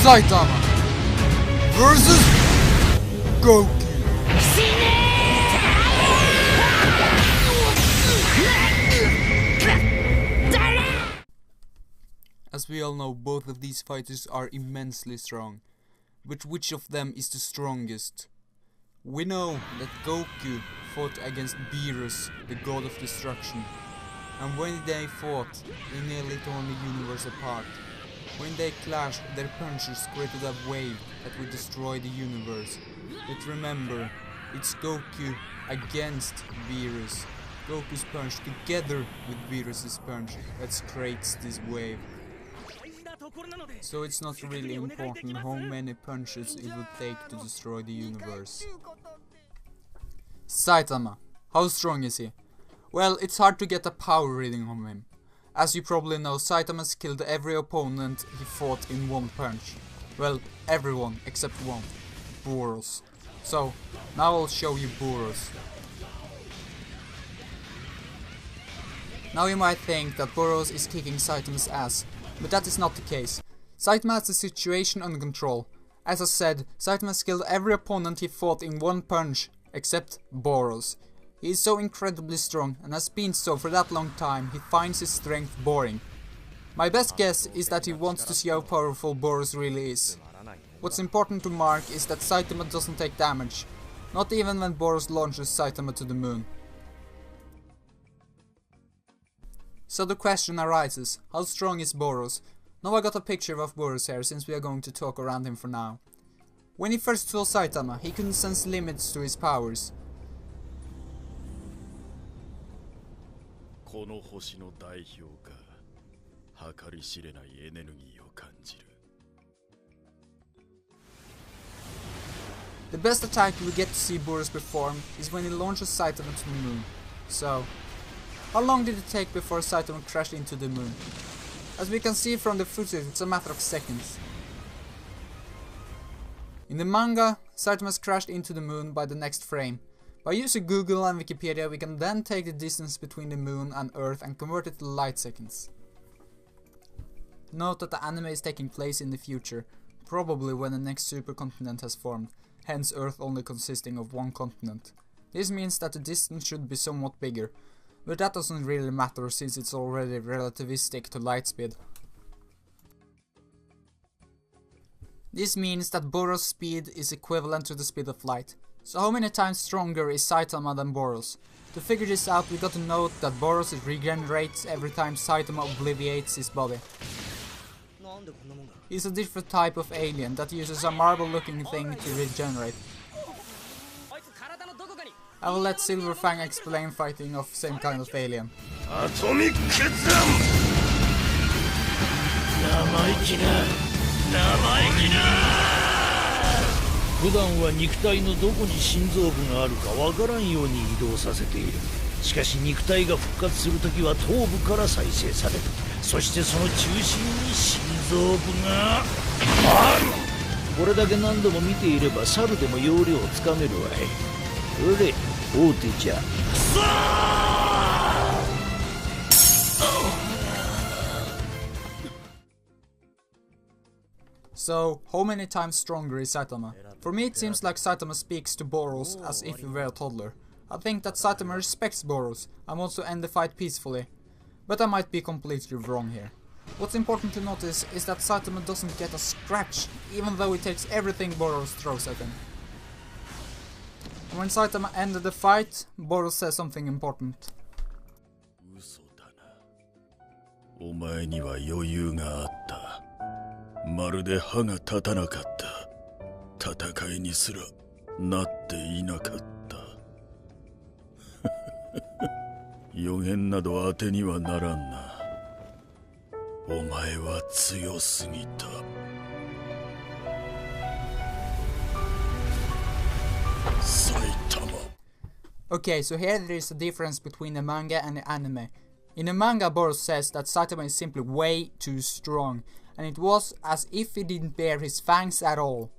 Saitama versus Goku. As we all know, both of these fighters are immensely strong. But which of them is the strongest? We know that Goku fought against Beerus, the god of destruction. And when they fought, they nearly torn the universe apart. When they clashed, their punches created a wave that would destroy the universe. But remember, it's Goku against Beerus. Goku's punch together with Beerus's punch that creates this wave. So it's not really important how many punches it would take to destroy the universe. Saitama. How strong is he? Well, it's hard to get a power reading on him. As you probably know, Saitama's killed every opponent he fought in one punch. Well, everyone except one. Boros. So, now I'll show you Boros. Now you might think that Boros is kicking Saitama's ass, but that is not the case. Saitama has the situation under control. As I said, Saitama has killed every opponent he fought in one punch, except Boros. He is so incredibly strong, and has been so for that long time, he finds his strength boring. My best guess is that he wants to see how powerful Boros really is. What's important to mark is that Saitama doesn't take damage, not even when Boros launches Saitama to the moon. So the question arises, how strong is Boros? Now I got a picture of Boros here, since we are going to talk around him for now. When he first saw Saitama, he couldn't sense limits to his powers. The best attack we get to see Boros perform is when he launches Saitama to the moon. So, how long did it take before Saitama crashed into the moon? As we can see from the footage, it's a matter of seconds. In the manga, Saitama crashed into the moon by the next frame. By using Google and Wikipedia, we can then take the distance between the moon and Earth and convert it to light seconds. Note that the anime is taking place in the future, probably when the next supercontinent has formed, hence Earth only consisting of one continent. This means that the distance should be somewhat bigger, but that doesn't really matter since it's already relativistic to light speed. This means that Boros' speed is equivalent to the speed of light. So how many times stronger is Saitama than Boros? To figure this out, we got to note that Boros regenerates every time Saitama obliviates his body. He's a different type of alien that uses a marble-looking thing to regenerate. I will let Silverfang explain fighting of same kind of alien. Atomic Ketram! 普段は肉体のどこに心臓部があるかわからんように移動させている。しかし肉体が復活するときは頭部から再生される。そしてその中心に心臓部がある。これだけ何度も見ていれば猿でも要領をつかめるわい。それ大手じゃ。さあ So, how many times stronger is Saitama? For me it seems like Saitama speaks to Boros as if he were a toddler. I think that Saitama respects Boros and wants to end the fight peacefully. But I might be completely wrong here. What's important to notice is that Saitama doesn't get a scratch, even though he takes everything Boros throws at him. And when Saitama ended the fight, Boros says something important. まるで歯が立たなかった。戦いにすらなっていなかった。予言など当てにはならんな。お前は強すぎた。Saitama. Okay, so here there is a difference between the manga and the anime. In the manga, Boros says that Saitama is simply way too strong, and it was as if he didn't bare his fangs at all.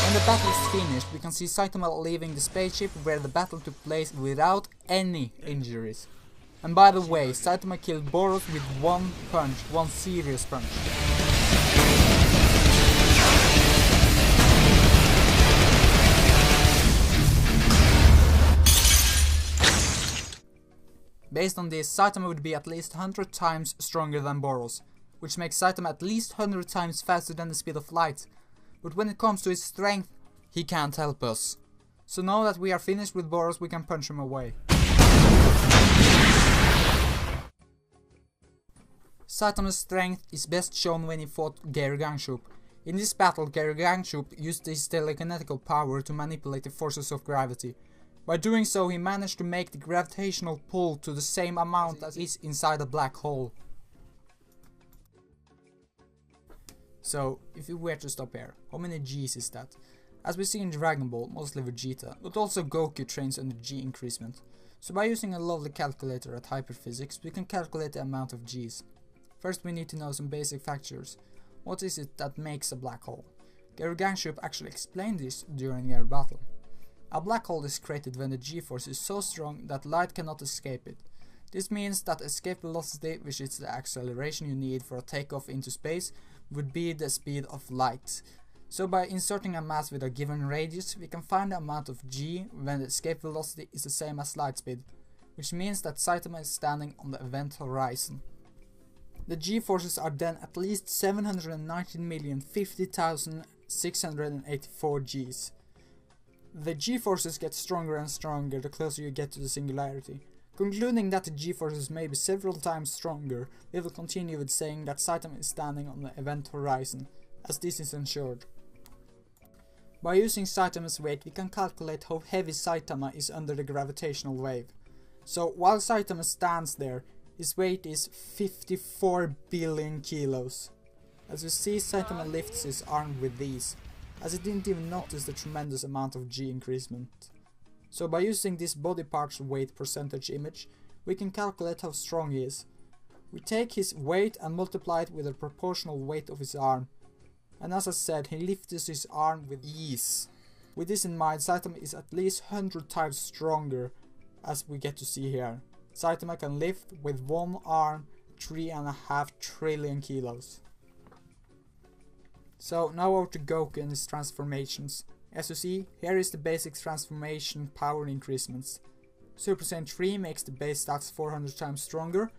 When the battle is finished, we can see Saitama leaving the spaceship where the battle took place without any injuries. And by the way, Saitama killed Boros with one punch, one serious punch. Based on this, Saitama would be at least 100 times stronger than Boros, which makes Saitama at least 100 times faster than the speed of light. But when it comes to his strength, he can't help us. So now that we are finished with Boros, we can punch him away. Saitama's strength is best shown when he fought Gangshup. In this battle, Gangshup used his telekinetical power to manipulate the forces of gravity. By doing so, he managed to make the gravitational pull to the same amount as is inside a black hole. So, if we were to stop here, how many G's is that? As we see in Dragon Ball, mostly Vegeta, but also Goku trains under G increasement. So by using a lovely calculator at Hyperphysics, we can calculate the amount of G's. First we need to know some basic factors. What is it that makes a black hole? Gangshup actually explained this during their battle. A black hole is created when the G-force is so strong that light cannot escape it. This means that escape velocity, which is the acceleration you need for a takeoff into space, would be the speed of light. So by inserting a mass with a given radius, we can find the amount of G when the escape velocity is the same as light speed, which means that Saitama is standing on the event horizon. The G-forces are then at least 719,050,684 Gs. The G-forces get stronger and stronger the closer you get to the singularity. Concluding that the G-forces may be several times stronger, we will continue with saying that Saitama is standing on the event horizon, as this is ensured. By using Saitama's weight, we can calculate how heavy Saitama is under the gravitational wave. So while Saitama stands there, his weight is 54 billion kilos. As you see, Saitama lifts his arm with ease, as he didn't even notice the tremendous amount of G increasement. So by using this body parts weight percentage image, we can calculate how strong he is. We take his weight and multiply it with the proportional weight of his arm. And as I said, he lifts his arm with ease. With this in mind, Saitama is at least 100 times stronger, as we get to see here. Saitama can lift with one arm 3.5 trillion kilos. So now over to Goku and his transformations. As you see, here is the basic transformation power increasements. Super Saiyan 3 makes the base stats 400 times stronger,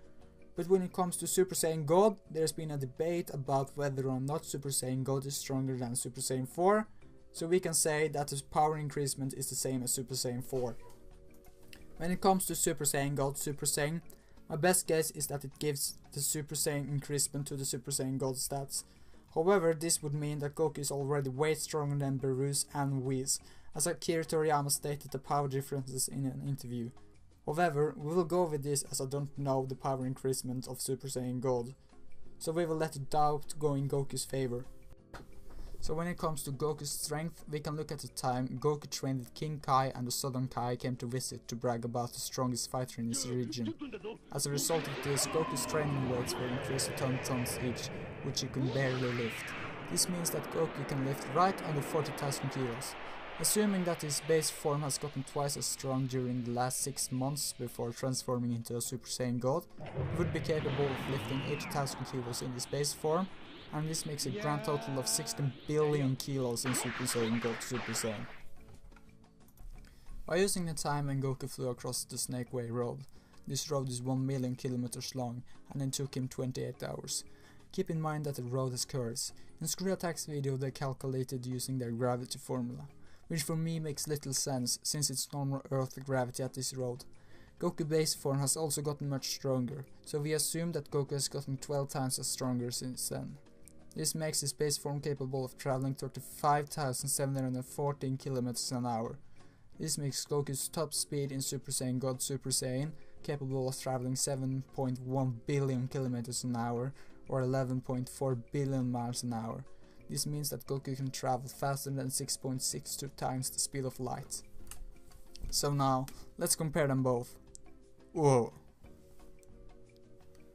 but when it comes to Super Saiyan God, there's been a debate about whether or not Super Saiyan God is stronger than Super Saiyan 4, so we can say that the power increasement is the same as Super Saiyan 4. When it comes to Super Saiyan God Super Saiyan, my best guess is that it gives the Super Saiyan increasement to the Super Saiyan God stats. However, this would mean that Goku is already way stronger than Beerus and Whis, as Akira Toriyama stated the power differences in an interview. However, we will go with this as I don't know the power increasement of Super Saiyan God, so we will let the doubt go in Goku's favor. So when it comes to Goku's strength, we can look at the time Goku trained with King Kai and the Southern Kai came to visit to brag about the strongest fighter in his region. As a result of this, Goku's training weights were increased to 10 tons each, which he could barely lift. This means that Goku can lift right under 40,000 kilos. Assuming that his base form has gotten twice as strong during the last 6 months before transforming into a Super Saiyan God, he would be capable of lifting 80,000 kilos in his base form, and this makes a grand total of 16 billion kilos in Super Saiyan God Super Saiyan. By using the time when Goku flew across the Snake Way Road, this road is 1 million kilometers long and it took him 28 hours. Keep in mind that the road has curves. In Screw Attack's video they calculated using their gravity formula, which for me makes little sense since it's normal Earth gravity at this road. Goku base form has also gotten much stronger, so we assume that Goku has gotten 12 times as stronger since then. This makes his base form capable of traveling 35,714 km an hour. This makes Goku's top speed in Super Saiyan God Super Saiyan capable of traveling 7.1 billion km an hour or 11.4 billion miles an hour. This means that Goku can travel faster than 6.62 times the speed of light. So now, let's compare them both. Whoa.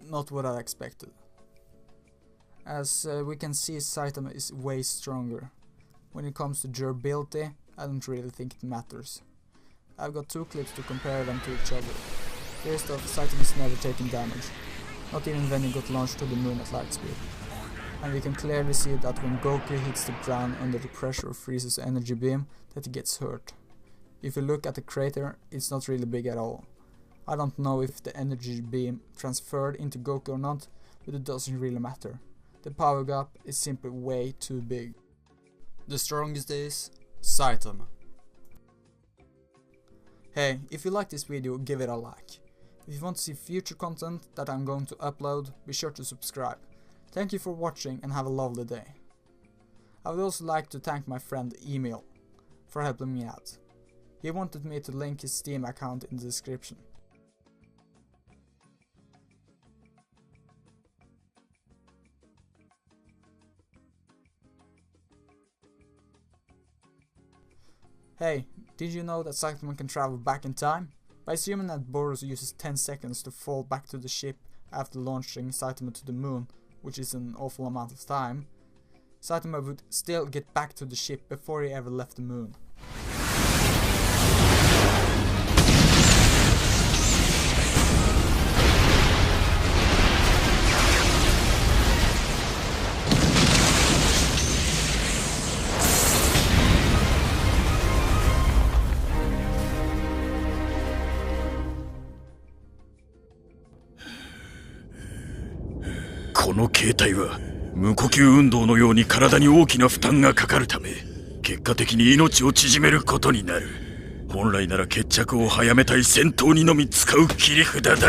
Not what I expected. As we can see, Saitama is way stronger. When it comes to durability, I don't really think it matters. I've got 2 clips to compare them to each other. First off, Saitama's never taken damage, not even when he got launched to the moon at light speed. And we can clearly see that when Goku hits the ground under the pressure of Frieza's energy beam, that he gets hurt. If you look at the crater, it's not really big at all. I don't know if the energy beam transferred into Goku or not, but it doesn't really matter. The power gap is simply way too big. The strongest is Saitama. Hey, if you like this video, give it a like. If you want to see future content that I'm going to upload, be sure to subscribe. Thank you for watching and have a lovely day. I would also like to thank my friend Emil for helping me out. He wanted me to link his Steam account in the description. Hey, did you know that Saitama can travel back in time? By assuming that Boros uses 10 seconds to fall back to the ship after launching Saitama to the moon, which is an awful amount of time, Saitama would still get back to the ship before he ever left the moon.この形態は無呼吸運動のように体に大きな負担がかかるため、結果的に命を縮めることになる。本来なら決着を早めたい戦闘にのみ使う切り札だが、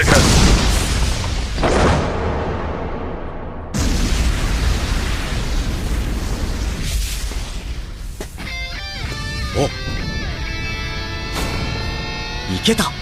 お、いけた。